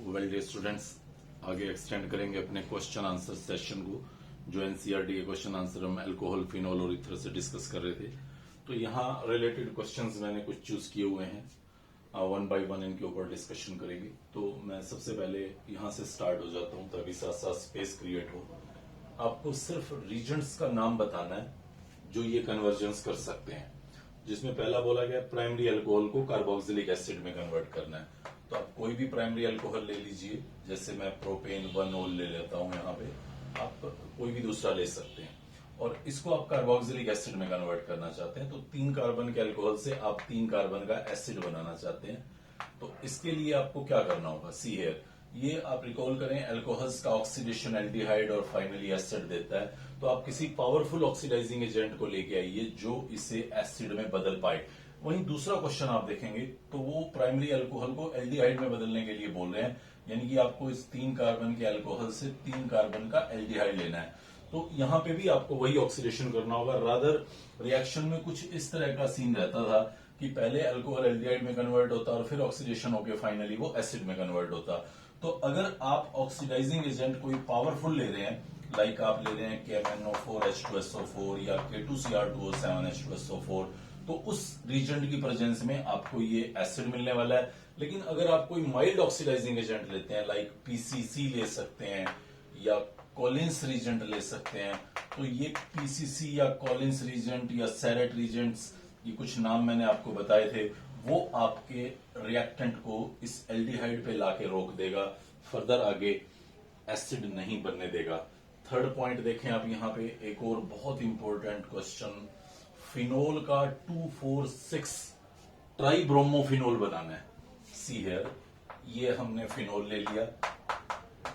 Well day students, आगे extend करेंगे अपने क्वेश्चन आंसर सेशन को। जो एनसीईआरटी के क्वेश्चन आंसर हम अल्कोहल, फिनोल और इथर से डिस्कस कर रहे थे, तो यहाँ रिलेटेड क्वेश्चंस मैंने कुछ चूज किए हुए हैं। वन बाय वन इनके ऊपर डिस्कशन करेंगे। तो मैं सबसे पहले यहाँ से स्टार्ट हो जाता हूँ ताकि साथ साथ स्पेस क्रिएट हो। आपको सिर्फ रीजेंट्स का नाम बताना है जो ये कन्वर्जन्स कर सकते हैं। जिसमें पहला बोला गया प्राइमरी अल्कोहल को कार्बोक्सिलिक एसिड में कन्वर्ट करना है। तो आप कोई भी प्राइमरी अल्कोहल ले लीजिए, जैसे मैं प्रोपेन 1-ओल ले लेता हूं, यहाँ पे आप कोई भी दूसरा ले सकते हैं और इसको आप कार्बोक्सिलिक एसिड में कन्वर्ट करना चाहते हैं। तो 3 कार्बन के अल्कोहल से आप 3 कार्बन का एसिड बनाना चाहते हैं। तो इसके लिए आपको क्या करना होगा, सी हियर, ये आप रिकॉल करें, अल्कोहल्स का ऑक्सीडेशन एल्डिहाइड और फाइनली एसिड देता है। तो आप किसी पावरफुल ऑक्सीडाइजिंग एजेंट को लेके आइए जो इसे एसिड में बदल पाए। वहीं दूसरा क्वेश्चन आप देखेंगे तो वो प्राइमरी अल्कोहल को एल्डिहाइड में बदलने के लिए बोल रहे हैं, यानी कि आपको इस 3 कार्बन के अल्कोहल से 3 कार्बन का एल्डिहाइड लेना है। तो यहां पे भी आपको वही ऑक्सीडेशन करना होगा। रादर रिएक्शन में कुछ इस तरह का सीन रहता था कि पहले अल्कोहल एल्डिहाइड में कन्वर्ट होता और फिर ऑक्सीडेशन होकर फाइनली वो एसिड में कन्वर्ट होता। तो अगर आप ऑक्सीडाइजिंग एजेंट कोई पावरफुल ले रहे हैं, लाइक आप ले रहे हैं KMnO4H2SO4 या K2Cr2O7H2SO4, तो उस रीजेंट की प्रेजेंस में आपको ये एसिड मिलने वाला है। लेकिन अगर आप कोई माइल्ड ऑक्सीडाइजिंग एजेंट लेते हैं, लाइक PCC ले सकते हैं या कॉलिन्स रीजेंट ले सकते हैं, तो ये PCC या कॉलिन्स रीजेंट या सेरेट रीजेंट्स, ये कुछ नाम मैंने आपको बताए थे, वो आपके रिएक्टेंट को इस एल्डिहाइड पे लाके रोक देगा, फर्दर आगे एसिड नहीं बनने देगा। थर्ड पॉइंट देखें आप, यहाँ पे एक और बहुत इंपॉर्टेंट क्वेश्चन, फिनोल का 2,4,6 ट्राइब्रोमोफिनोल बनाना है। सी हियर, ये हमने फिनोल ले लिया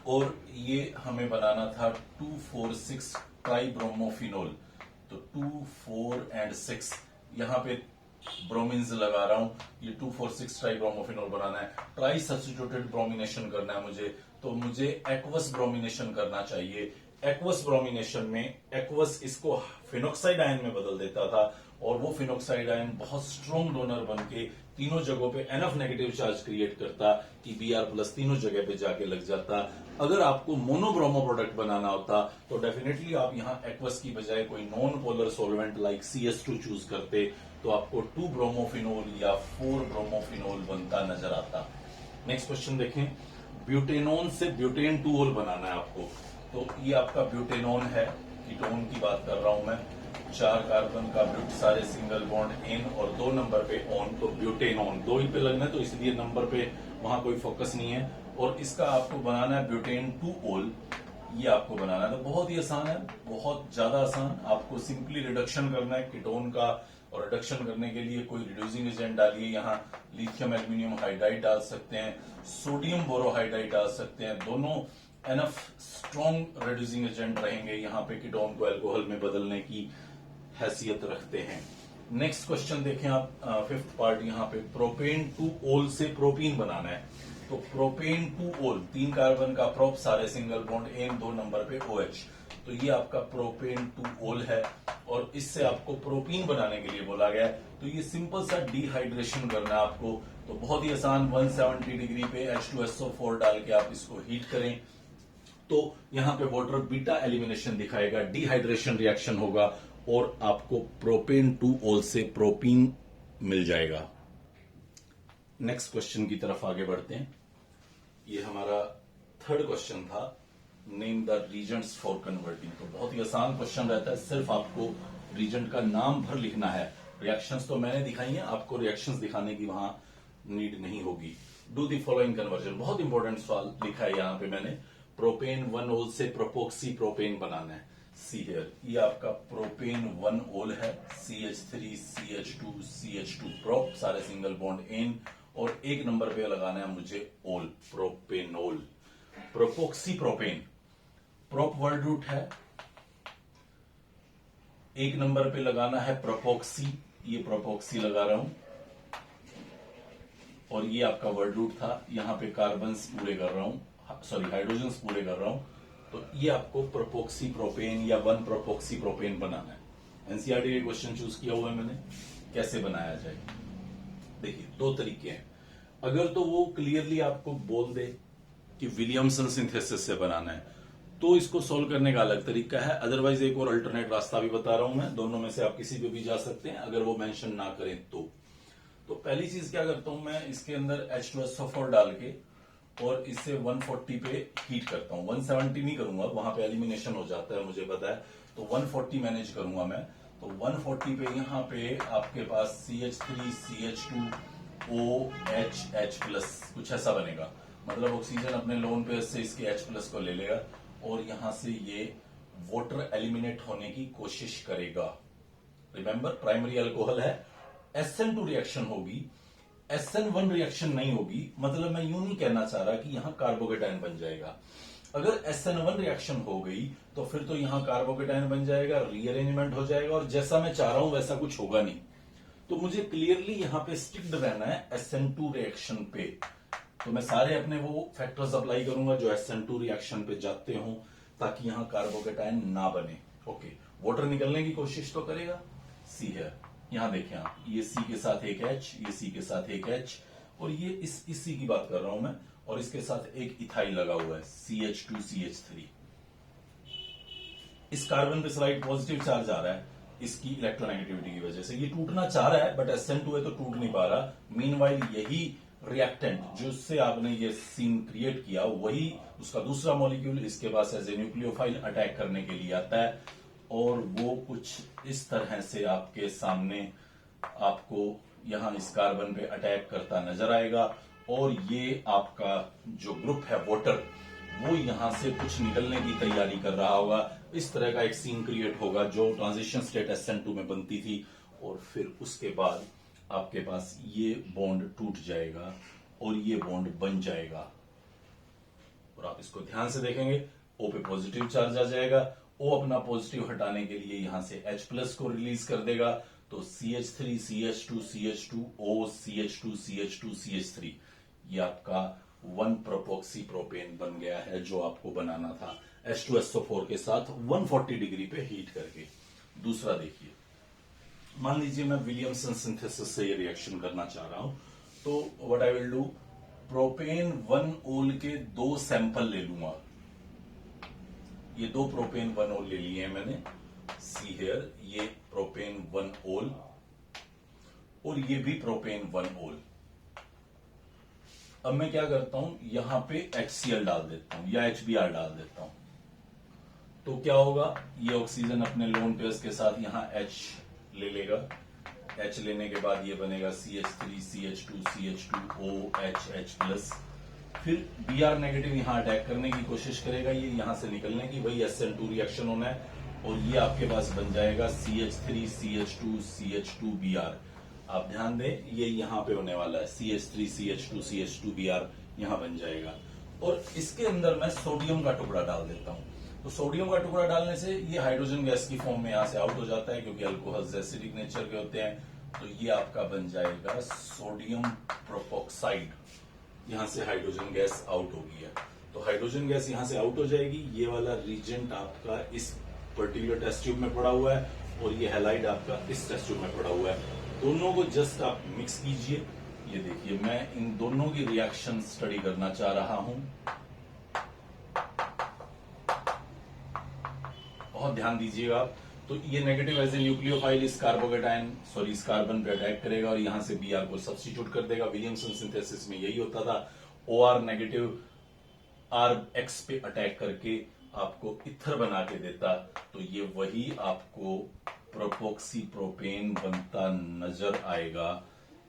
और ये हमें बनाना था 2,4,6 ट्राइब्रोमोफिनोल। तो 2, 4 एंड 6 यहाँ पे ब्रोमीन्स लगा रहा हूं, ये 2,4,6 ट्राइब्रोमोफिनोल बनाना है। ट्राई सब्स्टिट्यूटेड ब्रोमिनेशन करना है मुझे, तो मुझे एक्वस ब्रोमिनेशन करना चाहिए। एक्वस ब्रोमिनेशन में एक्वस इसको फिनोक्साइड आयन में बदल देता था और वो फिनोक्साइड आयन बहुत स्ट्रॉन्ग डोनर बन के तीनों जगहों पे एनफ नेगेटिव चार्ज क्रिएट करता कि Br+ तीनों जगह पे जाके लग जाता। अगर आपको मोनोब्रोमो प्रोडक्ट बनाना होता तो डेफिनेटली आप यहाँ एक्वस की बजाय कोई non polar solvent like CS2 choose करते, तो आपको 2 ब्रोमोफिनोल या 4 ब्रोमोफिनोल बनता नजर आता। नेक्स्ट क्वेश्चन देखें, ब्यूटेनोन से ब्यूटेन 2-ओल बनाना है आपको। तो ये आपका ब्यूटेनोन है, कीटोन की बात कर रहा हूं मैं। 4 कार्बन का ब्यूट, सारे सिंगल बॉन्ड एन और 2 नंबर पे ऑन, तो ब्यूटेनोन 2 ही पे लगना है, तो इसलिए नंबर पे वहां कोई फोकस नहीं है। और इसका आपको बनाना है ब्यूटेन 2-ओल, ये आपको बनाना है। तो बहुत ही आसान है, बहुत ज्यादा आसान। आपको सिंपली रिडक्शन करना है कीटोन का, और रिडक्शन करने के लिए कोई रिड्यूसिंग एजेंट डालिए। यहाँ लिथियम एल्यूमिनियम हाइड्राइड डाल सकते हैं, सोडियम बोरोहाइड्राइड डाल सकते हैं, दोनों एनफ स्ट्रॉन्ग रिड्यूसिंग एजेंट रहेंगे, यहाँ पे कीटोन को अल्कोहल में बदलने की हैसियत रखते हैं। नेक्स्ट क्वेश्चन देखें आप, फिफ्थ पार्ट, यहाँ पे प्रोपेन 2-ओल से प्रोपीन बनाना है। तो प्रोपेन 2-ओल, 3 कार्बन का प्रोप, सारे सिंगल बॉन्ड एन, 2 नंबर पे OH, तो ये आपका प्रोपेन 2-ओल है और इससे आपको प्रोपीन बनाने के लिए बोला गया है। तो ये सिंपल सा डिहाइड्रेशन करना है आपको, तो बहुत ही आसान, 170 डिग्री पे H2SO4 डाल के आप इसको हीट करें, तो यहां पे वाटर बीटा एलिमिनेशन दिखाएगा, डिहाइड्रेशन रिएक्शन होगा और आपको प्रोपेन 2-ओल से प्रोपीन मिल जाएगा। नेक्स्ट क्वेश्चन की तरफ आगे बढ़ते हैं। ये हमारा थर्ड क्वेश्चन था, name the Regents for converting. तो बहुत ही आसान क्वेश्चन रहता है, सिर्फ आपको रीजेंट का नाम भर लिखना है। रिएक्शंस तो मैंने दिखाई हैं, आपको रिएक्शंस दिखाने की वहां नीड नहीं होगी। डू द फॉलोइंग कन्वर्जन, बहुत इंपॉर्टेंट सवाल लिखा है यहाँ पे मैंने। प्रोपेन 1-ओल से प्रोपोक्सी प्रोपेन बनाना है। सी हियर, ये आपका प्रोपेन 1-ओल है, CH3CH2CH2 प्रोप, सारे सिंगल बॉन्ड एन, और 1 नंबर पे लगाना है मुझे ol, propanol. Propoxy propane, prop word root है, 1 नंबर पे लगाना है प्रोपोक्सी, ये प्रोपोक्सी लगा रहा हूं, और ये आपका वर्ड रूट था, यहां पे कार्बन्स पूरे कर रहा हूं, सॉरी हाइड्रोजन्स पूरे कर रहा हूं। तो ये आपको प्रोपोक्सी प्रोपेन या 1 प्रोपोक्सी प्रोपेन बनाना है। एनसीईआरटी के क्वेश्चन चूज किया हुआ है मैंने, कैसे बनाया जाए। देखिए 2 तरीके हैं। अगर तो वो क्लियरली आपको बोल दे कि विलियमसन सिंथेसिस से बनाना है, तो इसको सोल्व करने का अलग तरीका है। अदरवाइज एक और अल्टरनेट रास्ता भी बता रहा हूं मैं, दोनों में से आप किसी पे भी जा सकते हैं अगर वो मेंशन ना करें तो पहली चीज क्या करता हूं मैं, इसके अंदर H2SO4 डाल के और इसे 140 पे हीट करता हूं। 170 नहीं करूंगा, वहां पे एलिमिनेशन हो जाता है मुझे पता है, तो 140 मैनेज करूंगा मैं। तो 140 पे यहाँ पे आपके पास CH3 CH2 OH H+ कुछ ऐसा बनेगा, मतलब ऑक्सीजन अपने लोन पेयर से इसके H+ को ले लेगा और यहां से ये वाटर एलिमिनेट होने की कोशिश करेगा। रिमेंबर प्राइमरी अल्कोहल है, SN2 रिएक्शन होगी, SN1 रिएक्शन नहीं होगी। मतलब मैं यूं नहीं कहना चाह रहा कि यहां कार्बोकेटाइन बन जाएगा। अगर SN1 रिएक्शन हो गई तो फिर तो यहां कार्बोकेटाइन बन जाएगा, रीअरेंजमेंट हो जाएगा और जैसा मैं चाह रहा हूं वैसा कुछ होगा नहीं। तो मुझे क्लियरली यहां पे स्टिक्ड रहना है SN2 रिएक्शन पे। तो मैं सारे अपने वो फैक्टर्स अप्लाई करूंगा जो SN2 रिएक्शन पे जाते हों, ताकि यहां कार्बोकेटाइन ना बने। ओके, वाटर निकलने की कोशिश तो करेगा। सी है, यहां देखें आप, ये C के साथ एक H, ये C के साथ एक H, और ये इस C की बात कर रहा हूं मैं, और इसके साथ एक इथाइल लगा हुआ है CH2 CH3। इस कार्बन पे स्लाइड पॉजिटिव चार्ज आ रहा है इसकी इलेक्ट्रोनेगेटिविटी की वजह से, ये टूटना चाह रहा है बट SN2 है तो टूट नहीं पा रहा। मीनवाइल यही रिएक्टेंट जिससे आपने ये सीन क्रिएट किया, वही उसका दूसरा मॉलिक्यूल इसके पास एज ए न्यूक्लियोफाइल अटैक करने के लिए आता है और वो कुछ इस तरह से आपके सामने आपको यहां इस कार्बन पे अटैक करता नजर आएगा। और ये आपका जो ग्रुप है वाटर, वो यहां से कुछ निकलने की तैयारी कर रहा होगा। इस तरह का एक सीन क्रिएट होगा जो ट्रांजिशन स्टेट SN2 में बनती थी, और फिर उसके बाद आपके पास ये बॉन्ड टूट जाएगा और ये बॉन्ड बन जाएगा। और आप इसको ध्यान से देखेंगे, O पे पॉजिटिव चार्ज आ जाएगा, O अपना पॉजिटिव हटाने के लिए यहां से H+ को रिलीज कर देगा, तो CH3 CH2 CH2 O CH2 CH2 CH3, ये आपका 1 प्रोपोक्सी प्रोपेन बन गया है जो आपको बनाना था H2SO4 के साथ 140 डिग्री पे हीट करके। दूसरा देखिए, मान लीजिए मैं विलियमसन सिंथेसिस से ये रिएक्शन करना चाह रहा हूं, तो what I will do, propane 1 ओल के 2 सैंपल ले लूंगा। ये 2 प्रोपेन 1 ओल ले लिए हैं मैंने, सी हियर, ये प्रोपेन 1 ओल और ये भी प्रोपेन 1 ओल। अब मैं क्या करता हूं, यहां पे HCl डाल देता हूं या HBr डाल देता हूं, तो क्या होगा, ये ऑक्सीजन अपने लोन पेयर्स के साथ यहां H ले लेगा। H लेने के बाद ये बनेगा CH3 CH2 CH2 OH H+, फिर Br नेगेटिव यहां अटैक करने की कोशिश करेगा, ये यहां से निकलने की, वही SN2 रिएक्शन होना है, और ये आपके पास बन जाएगा CH3 CH2 CH2 Br। आप ध्यान दें, ये यहां पे होने वाला है CH3 CH2 CH2 Br, यहां बन जाएगा। और इसके अंदर मैं सोडियम का टुकड़ा डाल देता हूं। तो सोडियम का टुकड़ा डालने से ये हाइड्रोजन गैस की फॉर्म में यहां से आउट हो जाता है, क्योंकि अल्कोहल्स एसिडिक नेचर के होते हैं। तो ये आपका बन जाएगा सोडियम प्रोपोक्साइड, यहां से हाइड्रोजन गैस आउट हो गई है। तो हाइड्रोजन गैस यहां से आउट हो जाएगी, ये वाला रीजेंट आपका इस पर्टिकुलर टेस्ट ट्यूब में पड़ा हुआ है और ये हैलाइड आपका इस टेस्ट ट्यूब में पड़ा हुआ है। दोनों को जस्ट आप मिक्स कीजिए। ये देखिए, मैं इन दोनों की रिएक्शन स्टडी करना चाह रहा हूं, बहुत ध्यान दीजिएगा आप। तो ये नेगेटिव एज ए न्यूक्लियोफाइल इस कार्बन पे अटैक करेगा और यहां से Br को सब्स्टिट्यूट कर देगा। विलियमसन सिंथेसिस में यही होता था, OR नेगेटिव Rx पे अटैक करके आपको इथर बना के देता, तो ये वही आपको प्रोपोक्सी प्रोपेन बनता नजर आएगा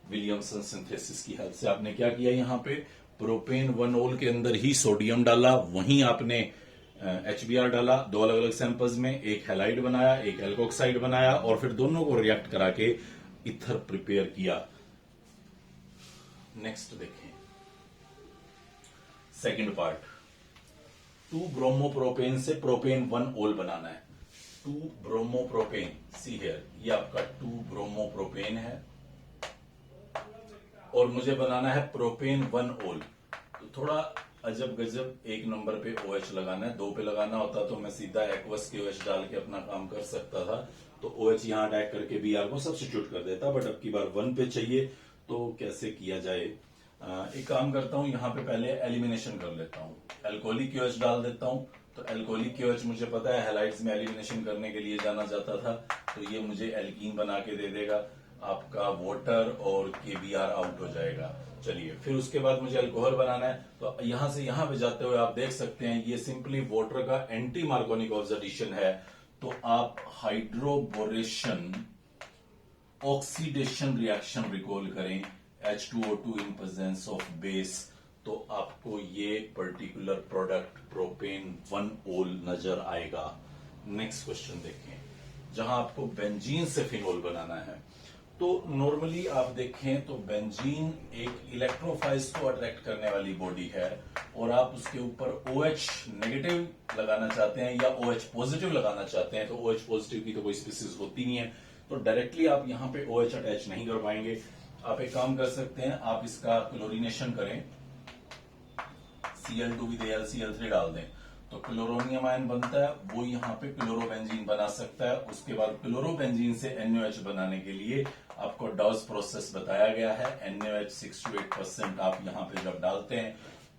विलियमसन सिंथेसिस की हेल्प से। आपने क्या किया, यहां पे प्रोपेन 1 ओल के अंदर ही सोडियम डाला, वहीं आपने HBr डाला, 2 अलग अलग सैंपल्स में, एक हैलाइड बनाया, एक एल्कोक्साइड बनाया, और फिर दोनों को रिएक्ट करा के इथर प्रिपेयर किया। नेक्स्ट देखें, सेकंड पार्ट, 2 ब्रोमोप्रोपेन से प्रोपेन 1 ओल बनाना है। 2 ब्रोमोप्रोपेन, सी हियर, ये आपका 2 ब्रोमोप्रोपेन है और मुझे बनाना है प्रोपेन 1 ओल। तो थोड़ा अजब गजब एक नंबर पे OH लगाना है, 2 पे लगाना होता तो मैं सीधा एक्वस के OH डाल के अपना काम कर सकता था, तो OH यहां अटैक करके Br को सब्स्टिट्यूट कर देता, बट अब की बार 1 पे चाहिए, तो कैसे किया जाए। एक काम करता हूं, यहाँ पे पहले एलिमिनेशन कर लेता हूं, एल्कोहलिक क्यूएच डाल देता हूं। तो एल्कोहलिक क्यूएच मुझे पता है हैलाइड्स में एलिमिनेशन करने के लिए जाना जाता था, तो ये मुझे एल्कीन बना के दे देगा, आपका वाटर और केबीआर आउट हो जाएगा। चलिए, फिर उसके बाद मुझे अल्कोहल बनाना है, तो यहां से यहां पे जाते हुए आप देख सकते हैं ये सिंपली वाटर का एंटी मार्कोनिक ऑक्सीडेशन है। तो आप हाइड्रोबोरेशन ऑक्सीडेशन रिएक्शन रिकॉल करें, H2O2 in presence of base, तो आपको ये पर्टिकुलर प्रोडक्ट प्रोपेन 1-ओल नजर आएगा। नेक्स्ट क्वेश्चन देखें, जहां आपको बेंजीन से फिनोल बनाना है। तो नॉर्मली आप देखें तो बेंजीन एक इलेक्ट्रोफाइल्स को अट्रैक्ट करने वाली बॉडी है, और आप उसके ऊपर OH नेगेटिव लगाना चाहते हैं या OH पॉजिटिव लगाना चाहते हैं, तो OH पॉजिटिव की तो कोई स्पीसीज होती नहीं है, तो डायरेक्टली आप यहां पे OH अटैच नहीं कर पाएंगे। आप एक काम कर सकते हैं, आप इसका क्लोरीनेशन करें, Cl2 विद AlCl3 डाल दें, तो क्लोरोनियम आयन बनता है, वो यहाँ पे क्लोरोबेंजीन बना सकता है। उसके बाद क्लोरोबेंजीन से NaOH बनाने के लिए आपको डॉस प्रोसेस बताया गया है, NaOH 6 to 8% आप यहाँ पे जब डालते हैं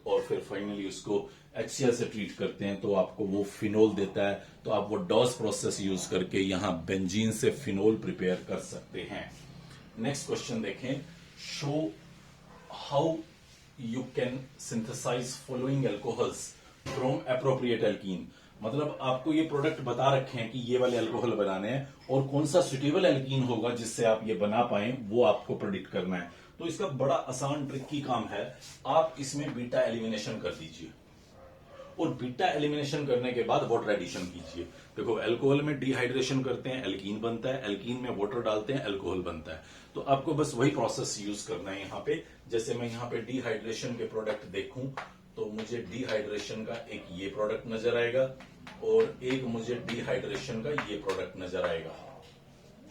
और फिर फाइनली उसको HCl से ट्रीट करते हैं, तो आपको वो फिनोल देता है। तो आप वो डॉस प्रोसेस यूज करके यहाँ बेंजीन से फिनोल प्रिपेयर कर सकते हैं। नेक्स्ट क्वेश्चन देखें, show how you can synthesize following alcohols from appropriate alkene। मतलब आपको ये प्रोडक्ट बता रखे हैं कि ये वाले अल्कोहल बनाने हैं, और कौन सा सुटेबल एल्कीन होगा जिससे आप ये बना पाए, वो आपको प्रेडिक्ट करना है। तो इसका बड़ा आसान ट्रिकी काम है, आप इसमें बीटा एलिमिनेशन कर दीजिए, और बीटा एलिमिनेशन करने के बाद वाटर एडिशन कीजिए। देखो, अल्कोहल में डिहाइड्रेशन करते हैं, एल्कीन बनता है, एल्कीन में वाटर डालते हैं, अल्कोहल बनता है। तो आपको बस वही प्रोसेस यूज करना है यहाँ पे। जैसे मैं यहाँ पे डिहाइड्रेशन के प्रोडक्ट देखूं, तो मुझे डिहाइड्रेशन का एक ये प्रोडक्ट नजर आएगा, और एक मुझे डिहाइड्रेशन का ये प्रोडक्ट नजर आएगा।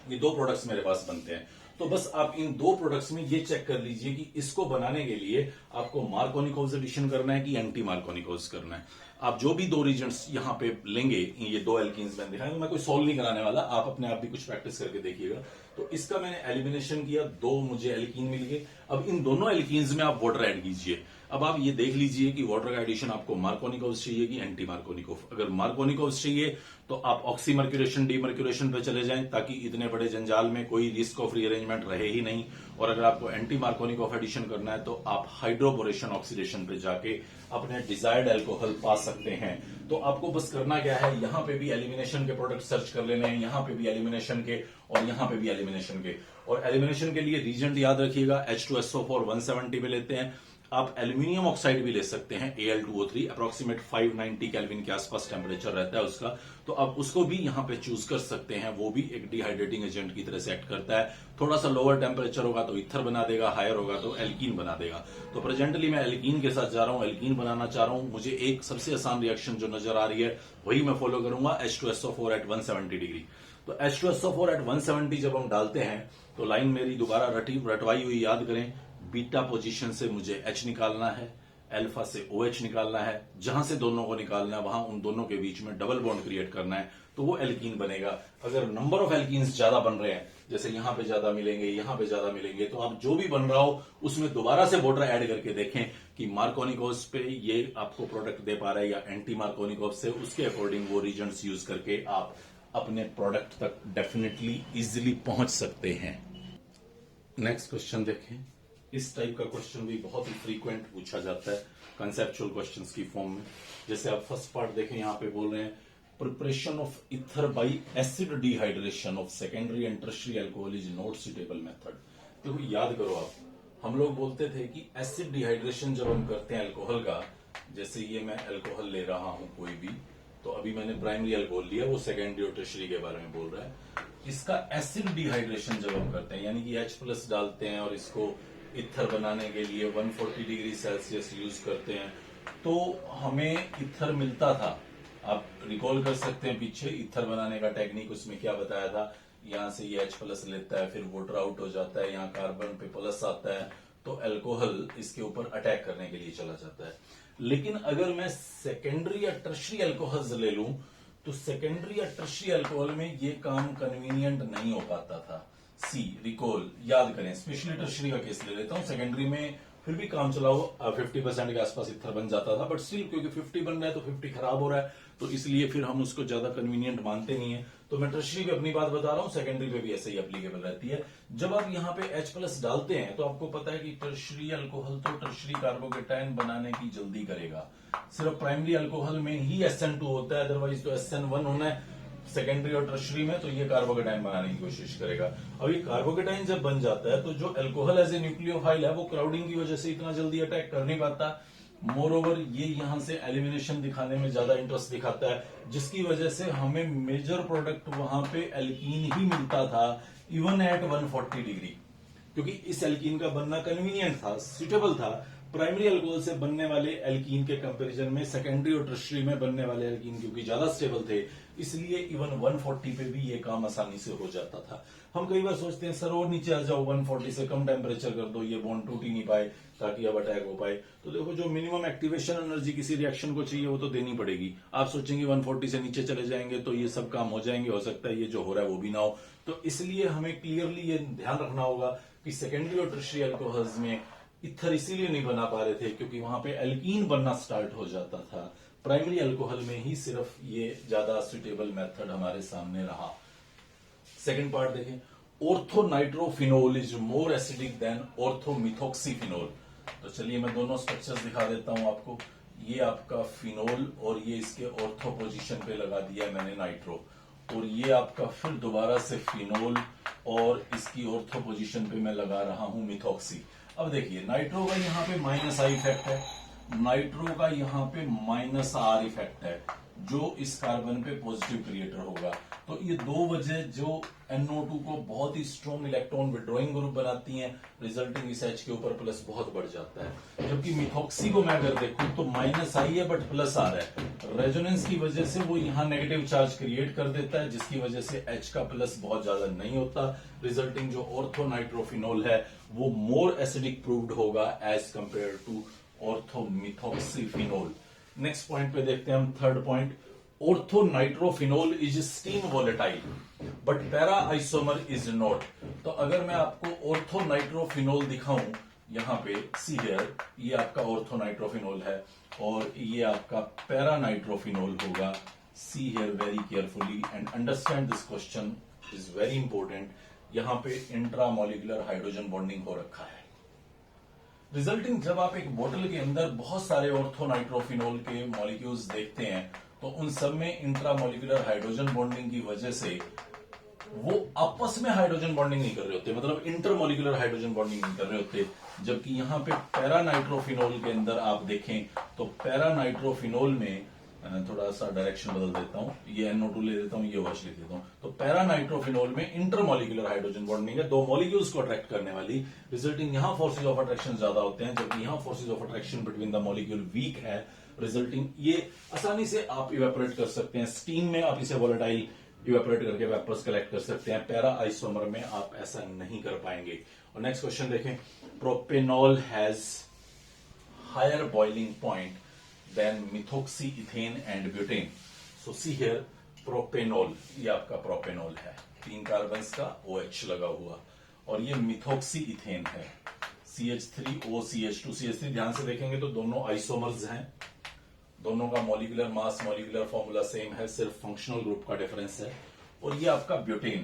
ये दो प्रोडक्ट्स मेरे पास बनते हैं। तो बस आप इन दो प्रोडक्ट्स में ये चेक कर लीजिए कि इसको बनाने के लिए आपको मार्कोनिक ऑक्सीडेशन करना है कि एंटी मार्कोनिक करना है। आप जो भी दो रीजन्स यहाँ पे लेंगे, ये दो एल्कीन्स मैंने दिखाया, मैं कोई सॉल्व नहीं कराने वाला, आप अपने आप भी कुछ प्रैक्टिस करके देखिएगा। तो इसका मैंने एलिमिनेशन किया, दो मुझे एल्कीन मिल गए। अब इन दोनों एल्कीन्स में आप वाटर ऐड कीजिए। अब आप ये देख लीजिए कि वाटर का एडिशन आपको मार्कोनिकोस चाहिए कि एंटी मार्कोनिकोस। अगर मार्कोनिकोस चाहिए तो आप ऑक्सीमर्क्यूरेशन डीमर्क्यूरेशन पे चले जाएं, ताकि इतने बड़े जंजाल में कोई रिस्क ऑफ रीअरेंजमेंट रहे ही नहीं। और अगर आपको एंटी मार्कोनिकोफ एडिशन करना है, तो आप हाइड्रोबोरेशन ऑक्सीडेशन पे जाके अपने डिजायर्ड एल्कोहल पा सकते हैं। तो आपको बस करना क्या है, यहां पे भी एलिमिनेशन के प्रोडक्ट सर्च कर लेने हैं, यहां पे भी एलिमिनेशन के, और यहां पे भी एलिमिनेशन के। और एलिमिनेशन के लिए रीजेंट याद रखिएगा, H2SO4 170 पे लेते हैं। आप एल्यूमिनियम ऑक्साइड भी ले सकते हैं, Al2O3, अप्रोक्सीमेट 590 केल्विन के आसपास टेम्परेचर रहता है उसका, तो आप उसको भी यहां पे चूज कर सकते हैं। वो भी एक डिहाइड्रेटिंग एजेंट की तरह से एक्ट करता है। थोड़ा सा लोअर टेम्परेचर होगा तो ईथर बना देगा, हायर होगा तो एल्कीन बना देगा। तो प्रेजेंटली मैं एल्कीन के साथ जा रहा हूं, एल्कीन बनाना चाह रहा हूं। मुझे एक सबसे आसान रिएक्शन जो नजर आ रही है वही मैं फॉलो करूंगा, H2SO4 एट 170 डिग्री। तो H2SO4 एट 170 जब हम डालते हैं, तो लाइन मेरी दोबारा रटवाई हुई याद करें, बीटा पोजीशन से मुझे H निकालना है, अल्फा से OH निकालना है। जहां से दोनों को निकालना है, वहां उन दोनों के बीच में डबल बॉन्ड क्रिएट करना है, तो वो एल्कीन बनेगा। अगर नंबर ऑफ एल्कीन्स ज्यादा बन रहे हैं, जैसे यहां पे ज्यादा मिलेंगे, यहां पे ज्यादा मिलेंगे, तो आप जो भी बन रहा हो उसमें दोबारा से वाटर ऐड करके देखें कि मार्कोनिकोस पे ये आपको प्रोडक्ट दे पा रहा है या एंटी मार्कोनिकोस से। उसके अकॉर्डिंग वो रीजन्स यूज करके आप अपने प्रोडक्ट तक डेफिनेटली इजिली पहुंच सकते हैं। नेक्स्ट क्वेश्चन देखें। इस टाइप का क्वेश्चन भी बहुत ही फ्रीक्वेंट पूछा जाता है कंसेप्चुअल क्वेश्चंस की फॉर्म में। जैसे आप फर्स्ट पार्ट देखें, यहां पे बोल रहे हैं preparation of ether bye acid dehydration of secondary and tertiary alcohol is not suitable method. देखो, याद करो आप, हम लोग बोलते थे कि एसिड डिहाइड्रेशन जब हम करते हैं अल्कोहल का, जैसे ये मैं अल्कोहल ले रहा हूं कोई भी, तो अभी मैंने प्राइमरी अल्कोहल लिया, वो सेकेंडरी और टर्शियरी के बारे में बोल रहा है। इसका एसिड डिहाइड्रेशन जब हम करते हैं, यानी कि H+ डालते हैं और इसको ईथर बनाने के लिए 140 डिग्री सेल्सियस यूज करते हैं, तो हमें ईथर मिलता था। आप रिकॉल कर सकते हैं पीछे ईथर बनाने का टेक्निक, उसमें क्या बताया था, यहां से ये H+ लेता है, फिर वाटर आउट हो जाता है, यहाँ कार्बन पे प्लस आता है, तो अल्कोहल इसके ऊपर अटैक करने के लिए चला जाता है। लेकिन अगर मैं सेकेंडरी या टर्शियरी अल्कोहल ले लूं, तो सेकेंडरी या टर्शियरी अल्कोहल में ये काम कन्वीनियंट नहीं हो पाता था। सी रिकॉल याद करें, स्पेशली टर्शियरी का केस ले लेता हूं। सेकेंडरी में फिर भी काम चलाओ 50% के आसपास इथर बन जाता था, बट स्टिल क्योंकि 50 बन रहा है तो 50 खराब हो रहा है, तो इसलिए फिर हम उसको ज्यादा कन्वीनियंट मानते नहीं है। तो मैं टर्शरी पे अपनी बात बता रहा हूं, सेकेंडरी पे भी ऐसे ही एप्लीकेबल रहती है। जब आप यहाँ पे H+ डालते हैं तो आपको पता है कि टर्शरी अल्कोहल तो टर्शरी कार्बोकेटायन बनाने की जल्दी करेगा, सिर्फ प्राइमरी अल्कोहल में ही SN2 होता है, अदरवाइज तो SN1 होना है सेकेंडरी और टर्शरी में, तो ये कार्बोकेटाइन बनाने की कोशिश करेगा। अब ये कार्बोकेटाइन जब बन जाता है तो जो अल्कोहल एज ए न्यूक्लियोफाइल है वो क्राउडिंग की वजह से इतना जल्दी अटैक कर नहीं पाता। मोर ओवर ये यहां से एलिमिनेशन दिखाने में ज्यादा इंटरेस्ट दिखाता है, जिसकी वजह से हमें मेजर प्रोडक्ट वहां पे एल्कीन ही मिलता था इवन एट 140 डिग्री, क्योंकि इस एल्कीन का बनना कन्वीनियंट था, सुटेबल था। प्राइमरी अल्कोहल से बनने वाले एल्कीन के कंपैरिजन में सेकेंडरी और टर्शरी में बनने वाले एल्कीन क्योंकि ज्यादा स्टेबल थे, इसलिए इवन 140 पे भी ये काम आसानी से हो जाता था। हम कई बार सोचते हैं सर और नीचे आ जाओ, 140 से कम टेम्परेचर कर दो, ये बॉन्ड टूट ही नहीं पाए ताकि अब अटैक हो पाए। तो देखो जो मिनिमम एक्टिवेशन एनर्जी किसी रिएक्शन को चाहिए वो तो देनी पड़ेगी। आप सोचेंगे 140 से नीचे चले जाएंगे तो ये सब काम हो जाएंगे, हो सकता है ये जो हो रहा है वो भी ना हो। तो इसलिए हमें क्लियरली ये ध्यान रखना होगा कि सेकेंडरी और टर्शरी अल्कोहल्स में इथर इसीलिए नहीं बना पा रहे थे क्योंकि वहां पे एल्कीन बनना स्टार्ट हो जाता था। प्राइमरी अल्कोहल में ही सिर्फ ये ज्यादा सुटेबल मेथड हमारे सामने रहा। सेकंड पार्ट देखें, ऑर्थोनाइट्रोफिनोल इज मोर एसिडिक देन ऑर्थोमिथॉक्सीफिनोल। तो चलिए मैं दोनों स्ट्रक्चर्स दिखा देता हूं आपको। ये आपका फिनोल और ये इसके ऑर्थो पोजीशन पे लगा दिया मैंने नाइट्रो, और ये आपका फिर दोबारा से फिनोल और इसकी ऑर्थो पोजीशन पे मैं लगा रहा हूं मिथॉक्सी। अब देखिए नाइट्रो का यहाँ पे -I इफेक्ट है, नाइट्रो का यहाँ पे -R इफेक्ट है, जो इस कार्बन पे पॉजिटिव क्रिएटर होगा। तो ये दो वजह जो NO2 को बहुत ही स्ट्रॉन्ग इलेक्ट्रॉन विड्रॉइंग ग्रुप बनाती हैं, रिजल्टिंग इस H के ऊपर प्लस बहुत बढ़ जाता है। जबकि मिथॉक्सी को मैं अगर देखूं तो -I है बट +R है, रेजोनेंस की वजह से वो यहाँ नेगेटिव चार्ज क्रिएट कर देता है, जिसकी वजह से H का प्लस बहुत ज्यादा नहीं होता। रिजल्टिंग जो ऑर्थोनाइट्रोफिनोल है वो मोर एसिडिक प्रूव्ड होगा as compare to orthomethoxyphenol. Next point पे देखते हैं हम, third point, orthonitrophenol is steam volatile but para isomer is not. तो अगर मैं आपको ऑर्थोनाइट्रोफिनोल दिखाऊं, यहाँ पे सी हियर, ये आपका ऑर्थोनाइट्रोफिनोल है और ये आपका पैरानाइट्रोफिनोल होगा। See here very carefully and understand this question is very important. यहाँ पे इंट्रामोलिकुलर हाइड्रोजन बॉन्डिंग हो रखा है। रिजल्टिंग जब आप एक बोतल के अंदर बहुत सारे ऑर्थोनाइट्रोफिनोल के मॉलिक्यूल्स देखते हैं तो उन सब में इंट्रामोलिकुलर हाइड्रोजन बॉन्डिंग की वजह से वो आपस में हाइड्रोजन बॉन्डिंग नहीं कर रहे होते, मतलब इंटरमोलिकुलर हाइड्रोजन बॉन्डिंग नहीं कर रहे होते। जबकि यहाँ पे पैरानाइट्रोफिनोल के अंदर आप देखें तो पैरानाइट्रोफिनोल में, थोड़ा सा डायरेक्शन बदल देता हूं, ये NO2 ले देता हूं, ये OH लिख देता हूं। तो पैरानाइट्रोफिनोल में इंटरमोलिकुलर हाइड्रोजन बॉन्डिंग है, दो मॉलिक्यूल्स को अट्रैक्ट करने वाली, रिजल्टिंग यहां फोर्सेज ऑफ अट्रैक्शन ज्यादा होते हैं, जबकि यहां forces of attraction between the molecule weak है। रिजल्टिंग ये आसानी से आप इवेपोरेट कर सकते हैं, स्टीम में आप इसे वोलेटाइल इवेपोरेट करके वेपर्स कलेक्ट कर सकते हैं, पैरा आइसोमर में आप ऐसा नहीं कर पाएंगे। और नेक्स्ट क्वेश्चन देखें, propanol has higher boiling point than methoxy, ethane and butane. So see here propanol, ये आपका प्रोपेनॉल है, 3 कार्बन का OH लगा हुआ, और ये मिथोक्सी इथेन है, CH3OCH2। CH3 ध्यान से देखेंगे तो दोनों आइसोमर्स हैं, दोनों का molecular mass, molecular formula same है, सिर्फ फंक्शनल ग्रुप का डिफरेंस है। और ये आपका ब्यूटेन,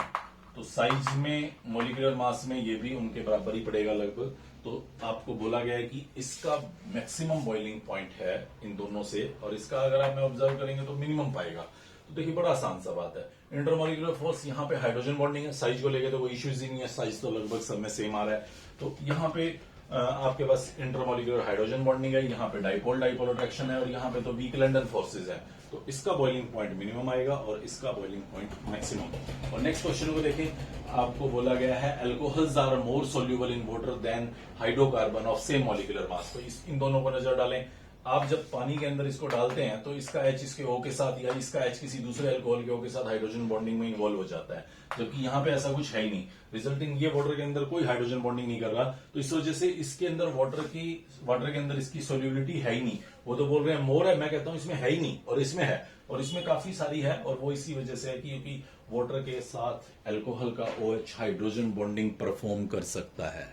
तो साइज में, मॉलिक्यूलर मास में ये भी उनके बराबर ही पड़ेगा लगभग। तो आपको बोला गया है कि इसका मैक्सिमम बॉइलिंग पॉइंट है इन दोनों से, और इसका अगर आप में ऑब्जर्व करेंगे तो मिनिमम पाएगा। तो देखिए बड़ा आसान सा बात है, इंटरमॉलिक्यूलर फोर्स, यहाँ पे हाइड्रोजन बॉन्डिंग है, साइज को लेके तो कोई इश्यूज ही नहीं है, साइज तो लगभग सब में सेम आ रहा है। तो यहाँ पे आपके पास इंटरमॉलिक्यूलर हाइड्रोजन बॉन्डिंग है, यहाँ पे डाइपोल डाइपोल अट्रैक्शन है, और यहाँ पे तो वीक लंडन फोर्सेज है। तो इसका बॉइलिंग पॉइंट मिनिमम आएगा और इसका बॉइलिंग पॉइंट मैक्सिमम। और नेक्स्ट क्वेश्चन को देखें, आपको बोला गया है alcohols are more soluble in water than hydrocarbon of same molecular mass. तो इन दोनों को नजर डालें। आप जब पानी के अंदर इसको डालते हैं तो इसका H इसके O के साथ, या इसका H किसी दूसरे अल्कोहल के O के साथ हाइड्रोजन बॉन्डिंग में इन्वॉल्व हो जाता है, जबकि यहाँ पे ऐसा कुछ है ही नहीं। रिजल्टिंग ये वाटर के अंदर कोई हाइड्रोजन बॉन्डिंग नहीं कर रहा, तो इस वजह से इसके अंदर वाटर के अंदर इसकी सोल्यूबिलिटी है ही नहीं। वो तो बोल रहे हैं मोर है, मैं कहता हूं इसमें है ही नहीं, और इसमें है, और इसमें काफी सारी है। और वो इसी वजह से है क्योंकि वाटर के साथ अल्कोहल का OH हाइड्रोजन बॉन्डिंग परफॉर्म कर सकता है।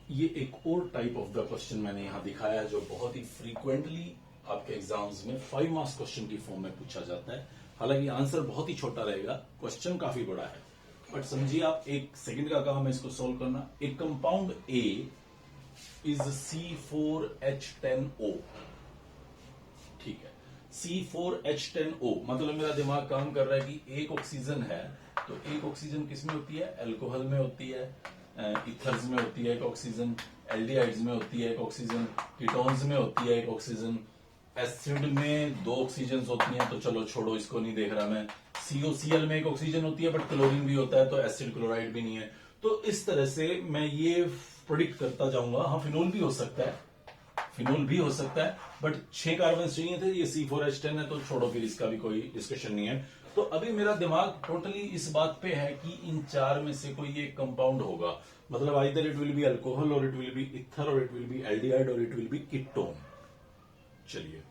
ये एक और टाइप ऑफ द क्वेश्चन मैंने यहां दिखाया है जो बहुत ही फ्रीक्वेंटली आपके एग्जाम्स में 5 मार्क्स क्वेश्चन की फॉर्म में पूछा जाता है। हालांकि आंसर बहुत ही छोटा रहेगा, क्वेश्चन काफी बड़ा है, बट समझिए आप एक सेकंड का काम है इसको सॉल्व करना। एक कंपाउंड ए इज C4H10O, ठीक है, C4H10O मतलब मेरा दिमाग काम कर रहा है कि एक ऑक्सीजन है, तो एक ऑक्सीजन किसमें होती है, अल्कोहल में होती है, इथर्स में होती है एक ऑक्सीजन, एल्डिहाइड्स में होती है एक ऑक्सीजन, कीटोन्स में होती है एक ऑक्सीजन, एसिड में 2 ऑक्सीजन होती हैं, तो चलो छोड़ो इसको नहीं देख रहा मैं। COCl में एक ऑक्सीजन होती है बट क्लोरीन भी होता है, तो एसिड क्लोराइड भी नहीं है। तो इस तरह से मैं ये प्रेडिक्ट करता जाऊंगा। हाँ, फिनोल भी हो सकता है, फिनोल भी हो सकता है, बट 6 कार्बन चाहिए थे, ये C4H10 है, तो छोड़ो फिर इसका भी कोई डिस्कशन नहीं है। तो अभी मेरा दिमाग टोटली इस बात पे है कि इन 4 में से कोई एक कंपाउंड होगा, मतलब either it will be alcohol और इट विल बी इथर और इट विल बी एल्डिहाइड और इट विल बी कीटोन। चलिए,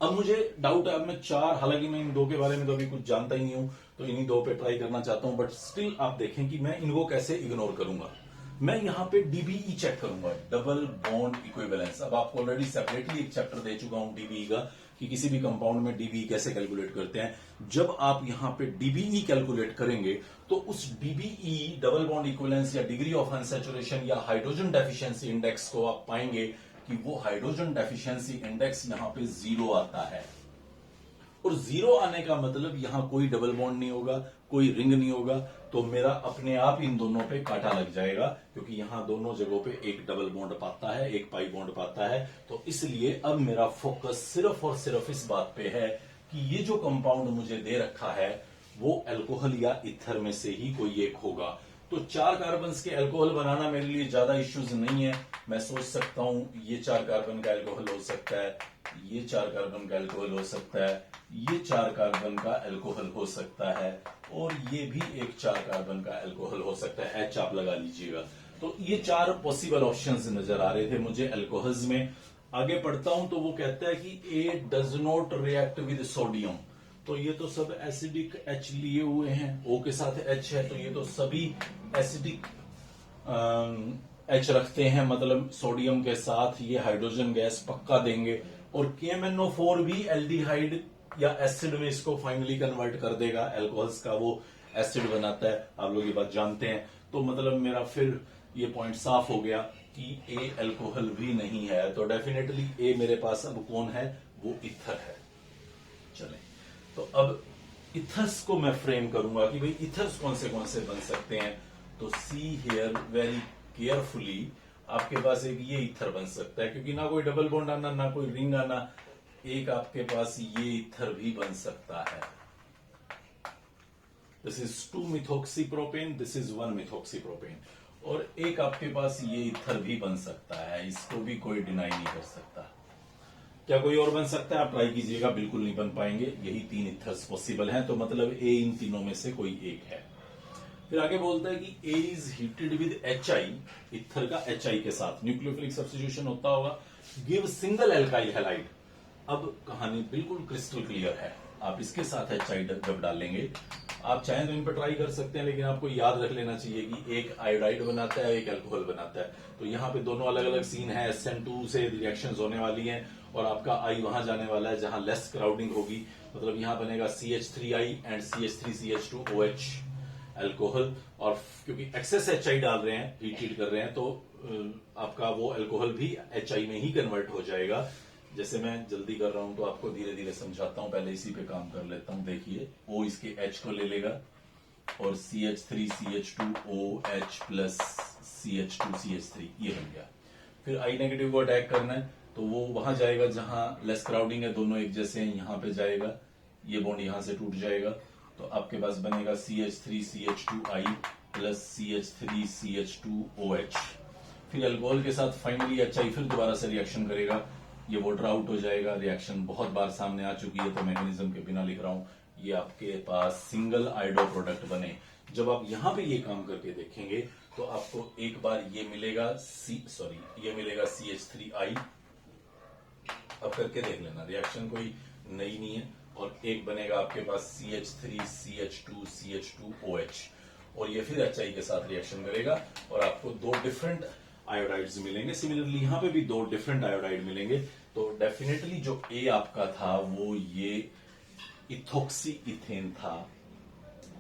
अब मुझे डाउट है, अब मैं 4, हालांकि मैं इन 2 के बारे में तो अभी कुछ जानता ही नहीं हूं, तो इन्हीं 2 पे ट्राई करना चाहता हूं, बट स्टिल आप देखें कि मैं इनको कैसे इग्नोर करूंगा। मैं यहां पे डीबीई चेक करूंगा, डबल बॉन्ड इक्विवेलेंस। अब आपको ऑलरेडी सेपरेटली एक चैप्टर दे चुका हूं डीबीई का, कि किसी भी कंपाउंड में डीबीई कैसे कैलकुलेट करते हैं। जब आप यहां पे डीबीई कैलकुलेट करेंगे तो उस डीबीई डबल बॉन्ड इक्विवेलेंस या डिग्री ऑफ अनसैचुरेशन या हाइड्रोजन डेफिशिएंसी इंडेक्स को आप पाएंगे कि वो हाइड्रोजन डेफिशिएंसी इंडेक्स यहां पे 0 आता है। और 0 आने का मतलब यहां कोई डबल बॉन्ड नहीं होगा, कोई रिंग नहीं होगा, तो मेरा अपने आप इन दोनों पे कांटा लग जाएगा, क्योंकि यहां दोनों जगहों पे एक डबल बॉन्ड पाता है, एक पाई बॉन्ड पाता है। तो इसलिए अब मेरा फोकस सिर्फ और सिर्फ इस बात पे है कि ये जो कंपाउंड मुझे दे रखा है वो अल्कोहल या इथर में से ही कोई एक होगा। तो 4 कार्बन के अल्कोहल बनाना मेरे लिए ज्यादा इश्यूज नहीं है। मैं सोच सकता हूं ये 4 कार्बन का अल्कोहल हो सकता है, ये 4 कार्बन का अल्कोहल हो सकता है, ये 4 कार्बन का अल्कोहल हो सकता है, और ये भी एक 4 कार्बन का अल्कोहल हो सकता है। एच आप लगा लीजिएगा। तो ये 4 पॉसिबल ऑप्शंस नजर आ रहे थे मुझे अल्कोहल्स में। आगे पढ़ता हूं तो वो कहता है कि A does not react with sodium. तो ये तो सब एसिडिक H लिए हुए हैं, O के साथ H है, तो ये तो सभी एसिडिक H रखते हैं, मतलब सोडियम के साथ ये हाइड्रोजन गैस पक्का देंगे। और KMnO4 भी एल्डिहाइड या एसिड में इसको फाइनली कन्वर्ट कर देगा, अल्कोहल्स का वो एसिड बनाता है, आप लोग ये बात जानते हैं। तो मतलब मेरा फिर ये पॉइंट साफ हो गया कि ए अल्कोहल भी नहीं है, तो डेफिनेटली ए मेरे पास अब कौन है, वो इथर है। चले, तो अब इथर्स को मैं फ्रेम करूंगा कि भाई इथर्स कौन से बन सकते हैं। तो सी हियर वेरी केयरफुली, आपके पास एक ये इथर बन सकता है, क्योंकि ना कोई डबल बॉन्ड आना, ना कोई रिंग आना, एक आपके पास ये इथर भी बन सकता है। दिस इज 2 मिथॉक्सीप्रोपेन, दिस इज 1 मिथॉक्सीप्रोपेन, और एक आपके पास ये इथर भी बन सकता है, इसको भी कोई डिनाई नहीं कर सकता। क्या कोई और बन सकता है, आप ट्राई कीजिएगा, बिल्कुल नहीं बन पाएंगे, यही 3 इथर्स पॉसिबल हैं, तो मतलब ए इन तीनों में से कोई एक है। फिर आगे बोलता है कि A is heated with HI, ether का HI के साथ न्यूक्लियोफिलिक सब्स्टिट्यूशन होता होगा, गिव सिंगल एल्काइल हैलाइड। अब कहानी बिल्कुल क्रिस्टल क्लियर है, आप इसके साथ HI जब डालेंगे, आप चाहें तो इन पर ट्राई कर सकते हैं, लेकिन आपको याद रख लेना चाहिए कि एक आयोडाइड बनाता है, एक अल्कोहल बनाता है। तो यहाँ पे दोनों अलग अलग सीन है, SN2 से रिएक्शंस होने वाली हैं, और आपका I वहां जाने वाला है जहां लेस क्राउडिंग होगी, मतलब यहां बनेगा CH3I एंड CH3CH2OH अल्कोहल। और क्योंकि एक्सेस HI डाल रहे हैं, हीट कर रहे हैं, तो आपका वो अल्कोहल भी HI में ही कन्वर्ट हो जाएगा। जैसे मैं जल्दी कर रहा हूं तो आपको धीरे धीरे समझाता हूं, पहले इसी पे काम कर लेता हूं। देखिए, O इसके H को ले लेगा और CH3CH2OH प्लस CH2CH3 ये बन गया। फिर I नेगेटिव को अटैक करना है, तो वो वहां जाएगा जहां लेस क्राउडिंग है, दोनों एक जैसे हैं, यहां पे जाएगा, ये बॉन्ड यहां से टूट जाएगा, तो आपके पास बनेगा CH3CH2I प्लस CH3CH2OH। फिर अल्कोहल के साथ फाइनली HI फिर दोबारा से रिएक्शन करेगा, ये वाटर आउट हो जाएगा। रिएक्शन बहुत बार सामने आ चुकी है, तो मैकेनिज्म के बिना लिख रहा हूं। ये आपके पास सिंगल आयोडो प्रोडक्ट बने। जब आप यहां पे ये काम करके देखेंगे तो आपको एक बार ये मिलेगा ये मिलेगा CH3I। अब करके देख लेना, रिएक्शन कोई नई नहीं है। और एक बनेगा आपके पास CH3CH2CH2OH, और ये फिर HI के साथ रिएक्शन करेगा और आपको 2 डिफरेंट आयोडाइड्स मिलेंगे। सिमिलरली यहाँ पे भी 2 डिफरेंट आयोडाइड मिलेंगे। तो डेफिनेटली जो ए आपका था वो ये इथोक्सी इथेन था।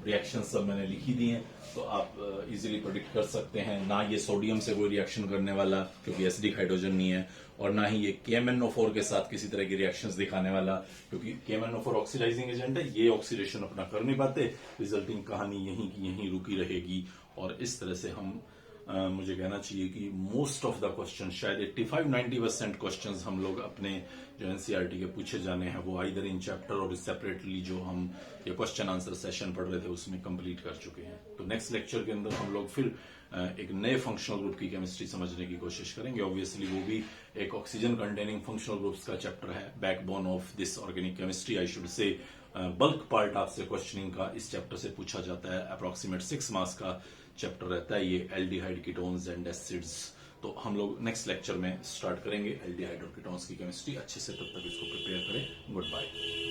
रिएक्शन सब मैंने लिखी दी हैं, तो आप इजीली प्रेडिक्ट कर सकते हैं। ना ये सोडियम से कोई रिएक्शन करने वाला, क्योंकि एसिडिक हाइड्रोजन नहीं है, और ना ही ये KMnO4 के साथ किसी तरह की रिएक्शंस दिखाने वाला, क्योंकि KMnO4 ऑक्सीडाइजिंग एजेंट है, ये ऑक्सीडेशन अपना कर नहीं पाते। रिजल्टिंग कहानी यहीं की यहीं रुकी रहेगी। और इस तरह से हम मुझे कहना चाहिए कि मोस्ट ऑफ द क्वेश्चन, शायद 85-90% क्वेश्चंस हम लोग अपने जो एनसीईआरटी के पूछे जाने हैं वो आइदर इन चैप्टर और सेपरेटली जो हम ये क्वेश्चन आंसर सेशन पढ़ रहे थे उसमें कंप्लीट कर चुके हैं। तो नेक्स्ट लेक्चर के अंदर हम लोग फिर एक नए फंक्शनल ग्रुप की केमिस्ट्री समझने की कोशिश करेंगे। ऑब्वियसली वो भी एक ऑक्सीजन कंटेनिंग फंक्शनल ग्रुप्स का चैप्टर है, backbone of this organic chemistry I should say. Bulk part आपसे क्वेश्चनिंग का इस चैप्टर से पूछा जाता है। अप्रोक्सीमेट 6 मार्क्स का चैप्टर रहता है ये, एल्डिहाइड कीटोन्स एंड एसिड्स। तो हम लोग नेक्स्ट लेक्चर में स्टार्ट करेंगे एल्डिहाइड और कीटोन्स की केमिस्ट्री। अच्छे से तब तक इसको प्रिपेयर करें। Good bye.